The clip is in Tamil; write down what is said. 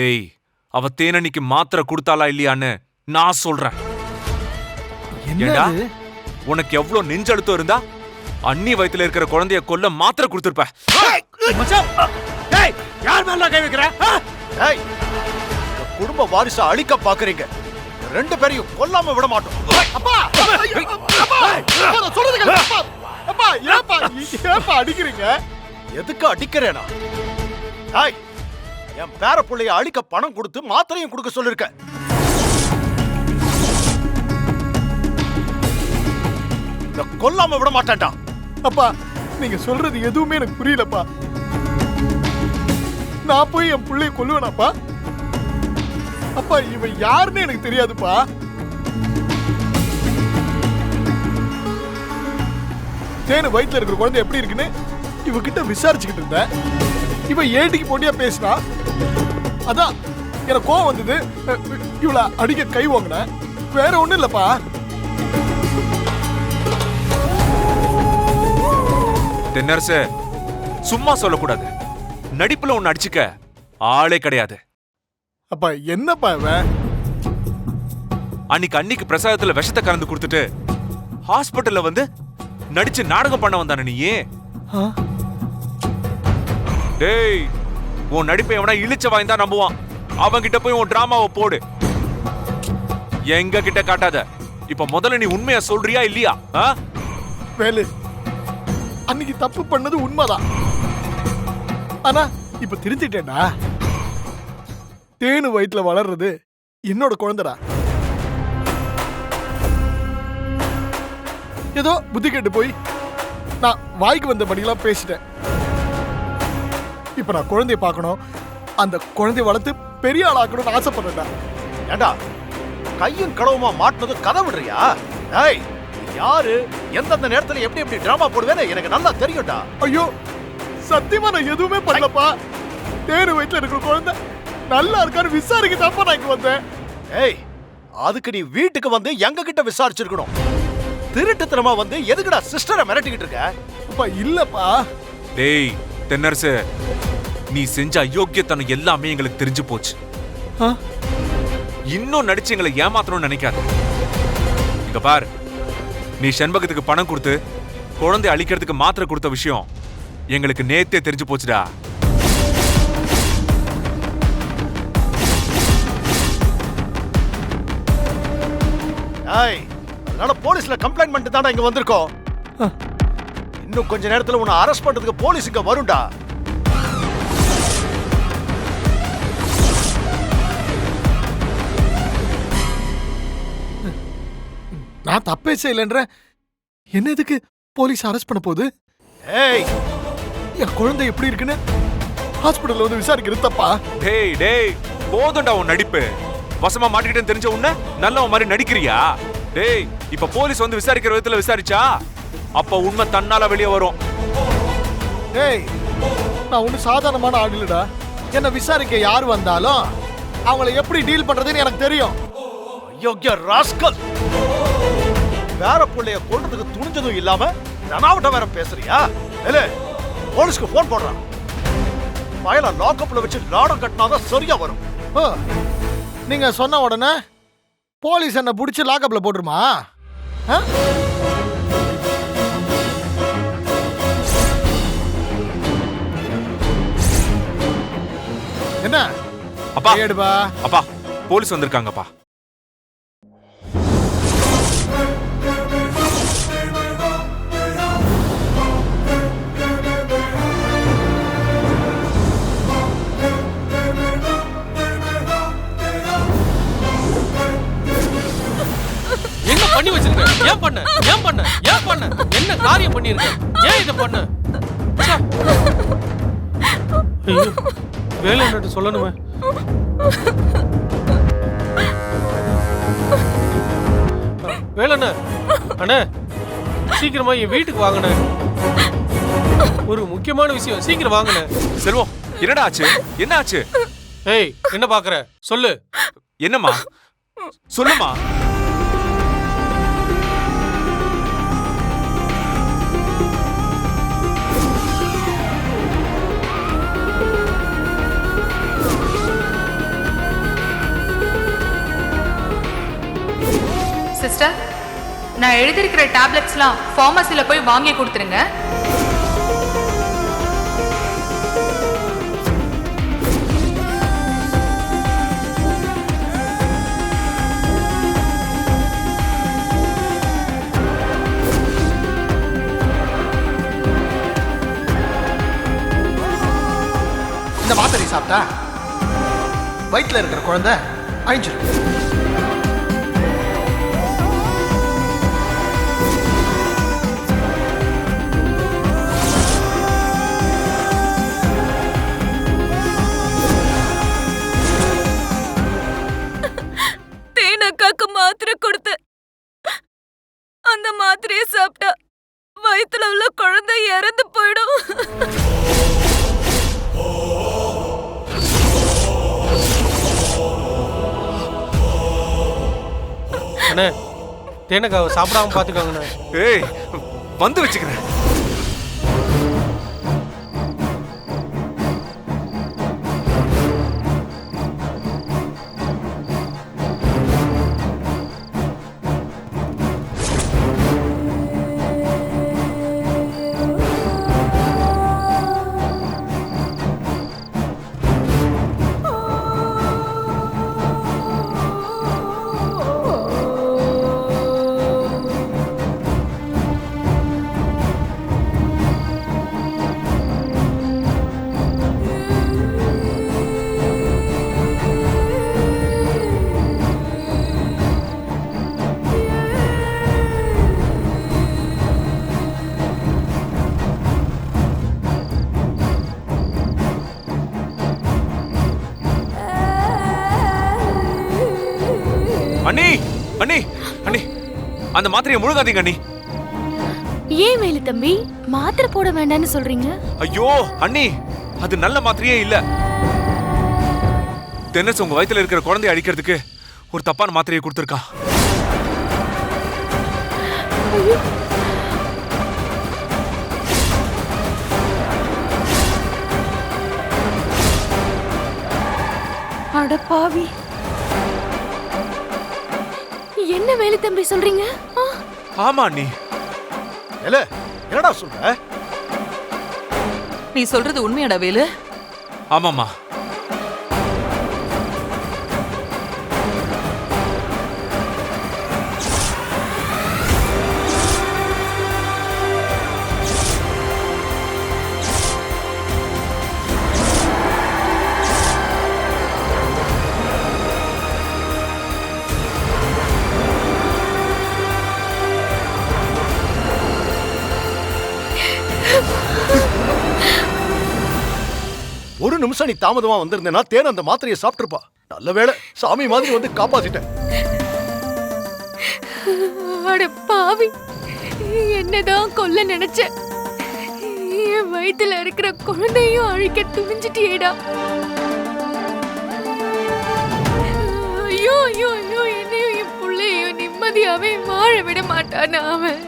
ஏய், அவ தேனனிக்கு மாத்திரை கொடுத்தாளா இல்லையான்னு நான் சொல்றேன். ஏண்டா, உனக்கு எவ்வளவு நெஞ்சழுத்தம் இருந்தா அண்ணி வயித்துல இருக்கிற குழந்தைய கொல்ல மாத்திரை கொடுத்திருப்ப. யார் மேல கை வைக்கிற? குடும்ப வாரிசு அழிக்க பாக்குறீங்க. ரெண்டு பேரையும் கொல்லாம விட மாட்டோம். அப்பா, அப்பா, ஏப்பா அடிக்கிறீங்க? எதுக்கு அடிக்கிறேனா? என் பேர பிள்ளைய அழிக்க பணம் கொடுத்து மாத்திரையும் கொடுக்க சொல்லிருக்க. கொல்லாம விட மாட்டேன்டா. அப்பா, நீங்க சொல்றது எதுவுமே எனக்கு புரியலப்பா. நான் போய் என் பிள்ளைய கொல்லுவேனாப்பா? அப்பா, இவன் யாருன்னு எனக்கு தெரியாதுப்பா. தேனு வயிற்றுல இருக்கிற குழந்தை எப்படி இருக்குன்னு இவகிட்ட விசாரிச்சுக்கிட்டு இருந்தேன். இவன் ஏடிக்கு போட்டியா பேசினா. அதான் எனக்கு கோவம் வந்தது. இவள அடிக்க கை வாங்கின. வேற ஒண்ணும் இல்லப்பா. தென்னரசு, சும்மா சொல்லக்கூடாது. நடிப்புல ஒன்னு அடிச்சுக்க ஆளே கிடையாது. அப்பா, என்னப்பா இவன்? அன்னைக்கு பிரசாதத்துல விஷத்தை கலந்து கொடுத்துட்டு ஹாஸ்பிட்டல்ல வந்து நடிச்சு நாடகம் பண்ண வந்தானே நீயே. டேய், உன் நடிப்பை எவனா இழிச்ச வாய்ந்தா நம்புவான். அவன் கிட்ட போய் உன் டிராமாவை போடு. எங்க கிட்ட காட்டாத. இப்ப முதல்ல நீ உண்மையா சொல்றியா இல்லையா? வேலு, அன்னைக்கு தப்பு பண்ணது உண்மைதான். ஆனா இப்ப திருத்திட்டேன்டா. தேனு வயிற்றுல வளர்றது என்னோட குழந்தைடா. ஏதோ புத்தி கேட்டு போய் நான் வாய்க்கு வந்த படியெல்லாம் பேசிட்டேன். இப்ப நான் குழந்தைய பார்க்கணும், அந்த குழந்தைய வளர்த்து பெரிய ஆள் ஆக்கணும்னு ஆசைப்படுறேன்டா. ஏண்டா, கையும் கடவுமா மாட்டினது கதை விடுறியா? யாரு எந்தெந்த நேரத்துல எப்படி எப்படி டிராமா போடுவேன்னு எனக்கு நல்லா தெரியும்டா. ஐயோ, சத்தியமா நான் எதுவுமே பண்ணலப்பா. தேனு வயிற்றுல இருக்கிற குழந்தை நல்லா இருக்கான்னு விசாரிக்க தான்ப்பா நான் இங்க வந்தேன். அதுக்கு நீ வீட்டுக்கு வந்து எங்க கிட்ட விசாரிச்சிருக்கணும். திருட்டுத்தனமா வந்து எதுக்குடா சிஸ்டரை மிரட்டிக்கிட்டு இருக்க? அப்பா, இல்லப்பா. டேய் தென்னரசு, நீ செஞ்ச அயோக்கியத்தனம் எல்லாமே எங்களுக்கு தெரிஞ்சு போச்சு. இன்னும் நடிச்சு எங்களை ஏமாத்தணும்னு நினைக்காத. இங்க பாரு, நீ செண்பகத்துக்கு பணம் கொடுத்து குழந்தை அழிக்கிறதுக்கு மாத்திரை கொடுத்த விஷயம் எங்களுக்கு நேத்தே தெரிஞ்சு போச்சுடா. அதனால போலீஸ்ல கம்ப்ளைண்ட் பண்ணிட்டு தானே இங்க வந்திருக்கோம். இன்னும் கொஞ்ச நேரத்துல உன்னை அரெஸ்ட் பண்றதுக்கு போலீஸ் இங்க வரும்டா. நான் தப்பே செய்யலன்ற என்ன எதுக்கு போலீஸ் அரெஸ்ட் பண்ண போகுது? என் குழந்தை எப்படி இருக்குன்னு ஹாஸ்பிடல்ல வந்து விசாரிக்கிறது தப்பா? டேய் டேய், போதும்டா உன் நடிப்பு. வசமா மாட்டிக்கிட்டேன்னு தெரிஞ்ச உன்ன நல்லவன் மாதிரி நடிக்கிறியா? டேய், இப்ப போலீஸ் வந்து விசாரிக்கிற விதத்துல விசாரிச்சா அப்ப உண்மை தன்னால வெளியே வரும். டேய், நான் ஒன்னும் சாதாரணமான ஆள் இல்லடா. என்ன விசாரிக்க யார் வந்தாலும் அவங்கள எப்படி டீல் பண்றதுன்னு எனக்கு தெரியும். யோக்கிய ராஸ்கல், வேற பிள்ளைய கொல்றதுக்கு துணிஞ்சதும் இல்லாம தனாவட்ட வேற பேசுறியா? போலீஸ்க்கு போன் போடுறான். பயல லாக்அப்ல வச்சு லாடம் கட்டினாதான் சரியா வரும். நீங்க சொன்ன உடனே போலீஸ் என்ன புடிச்சு லாக்அப்ல போட்டுருமா? என்ன அப்பா? ஏடுபா அப்பா, போலீஸ் வந்திருக்காங்கப்பா. பண்ணி வச்சிருக்க. ஏன் பண்ண? ஏன் பண்ண? ஏன் பண்ண? என்ன காரியம் பண்ணிருக்க? ஏன் இத பண்ண? வேலை என்னட்டு சொல்லணுமே. வேலைண்ண, அண்ணே சீக்கிரமா என் வீட்டுக்கு வாங்கண்ணே. ஒரு முக்கியமான விஷயம், சீக்கிரம் வாங்கண்ணே. செல்வம், என்னடா ஆச்சு? என்ன ஆச்சு? ஏய், என்ன பாக்குற? சொல்லு. என்னம்மா? சொல்லுமா. நான் எழுதியிருக்கிற டேப்லெட்ஸ்லாம் ஃபார்மசில போய் வாங்கி கொடுத்துருங்க. இந்த மாத்திரை சாப்பிட்டா வயிற்றுல இருக்கிற குழந்தை அழிஞ்சிடும். தேனக்காக்கு மாத்திரை கொடுத்த அந்த மாத்திரையை சாப்பிட்டா வயிற்றுல உள்ள குழந்தை இறந்து போயிடும். அண்ணே தேனக்காவை சாப்பிடாம பாத்துக்கோங்கண்ணே. ஏய் வந்து வச்சுக்கிறேன். அண்ணி அண்ணி அண்ணி அந்த மாத்திரையை முழுகாதீங்க அண்ணி. ஏன் வேலு தம்பி மாத்திரை போட வேண்டாம்னு சொல்றீங்க? ஐயோ அண்ணி அது நல்ல மாத்திரையே இல்ல. தென்னஸ் உங்க வயித்துல இருக்கிற குழந்தைய அழிக்கிறதுக்கு ஒரு தப்பான மாத்திரையை கொடுத்துருக்கா. அட பாவி, என்ன வேலு தம்பி சொல்றீங்க? ஆமா அண்ணி. ஏலே என்னடா சொல்ற? நீ சொல்றது உண்மையாடா வேலு? ஆமாமா. ஒரு நிமிஷம் நீ தாமதமா வந்திருந்தேன்னா தேன் அந்த மாத்திரையை சாப்பிட்டுருப்பா. நல்ல வேளை சாமி மாதிரி வந்து காப்பாத்திட்டேன். அட பாவி, என்னதான் கொல்ல நினைச்ச? என் வயித்துல இருக்கிற குழந்தையும் அழிக்க துணிஞ்சிட்டியேடா. ஐயோ ஐயோ ஐயோ, என்னையும் என் பிள்ளையும் நிம்மதியாவே வாழ விட மாட்டானா அவன்?